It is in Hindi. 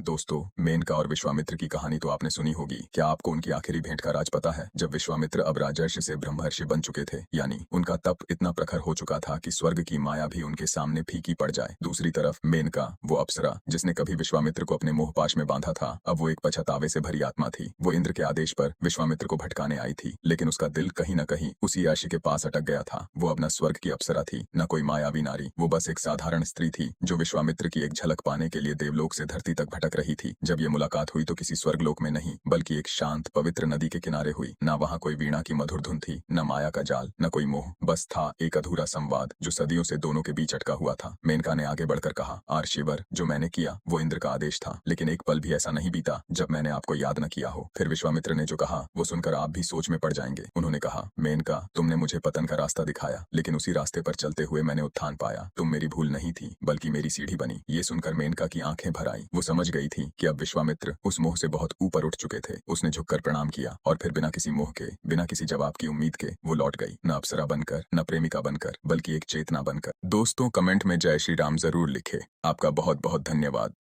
दोस्तों, मेनका और विश्वामित्र की कहानी तो आपने सुनी होगी। क्या आपको उनकी आखिरी भेंट का राज पता है? जब विश्वामित्र अब राजर्षि से ब्रह्मर्षि बन चुके थे, यानी उनका तप इतना प्रखर हो चुका था कि स्वर्ग की माया भी उनके सामने फीकी पड़ जाए। दूसरी तरफ मेनका, वो अप्सरा जिसने कभी विश्वामित्र को अपने मोहपाश में बांधा था, अब वो एक पछतावे से भरी आत्मा थी। वो इंद्र के आदेश पर विश्वामित्र को भटकाने आई थी, लेकिन उसका दिल कहीं न कहीं उसी राशि के पास अटक गया था। वो अब न स्वर्ग की अप्सरा थी, न कोई मायावी नारी। वो बस एक साधारण स्त्री थी जो विश्वामित्र की एक झलक पाने के लिए देवलोक से धरती तक भटक रही थी। जब ये मुलाकात हुई तो किसी स्वर्गलोक में नहीं, बल्कि एक शांत पवित्र नदी के किनारे हुई। ना वहाँ कोई वीणा की मधुर धुन थी, न माया का जाल, न कोई मोह, बस था एक अधूरा संवाद जो सदियों से दोनों के बीच अटका हुआ था। मेनका ने आगे बढ़कर कहा, आर्षिवर, जो मैंने किया वो इंद्र का आदेश था, लेकिन एक पल भी ऐसा नहीं बीता जब मैंने आपको याद न किया हो। फिर विश्वामित्र ने जो कहा वो सुनकर आप भी सोच में पड़ जाएंगे। उन्होंने कहा, मेनका, तुमने मुझे पतन का रास्ता दिखाया, लेकिन उसी रास्ते पर चलते हुए मैंने उत्थान पाया। तुम मेरी भूल नहीं थी, बल्कि मेरी सीढ़ी बनी। ये सुनकर मेनका की आंखें भर आई। वो समझ गई थी कि अब विश्वामित्र उस मोह से बहुत ऊपर उठ चुके थे। उसने झुककर प्रणाम किया और फिर बिना किसी मोह के, बिना किसी जवाब की उम्मीद के वो लौट गई, न अप्सरा बनकर, न प्रेमिका बनकर, बल्कि एक चेतना बनकर। दोस्तों, कमेंट में जय श्री राम जरूर लिखे। आपका बहुत बहुत धन्यवाद।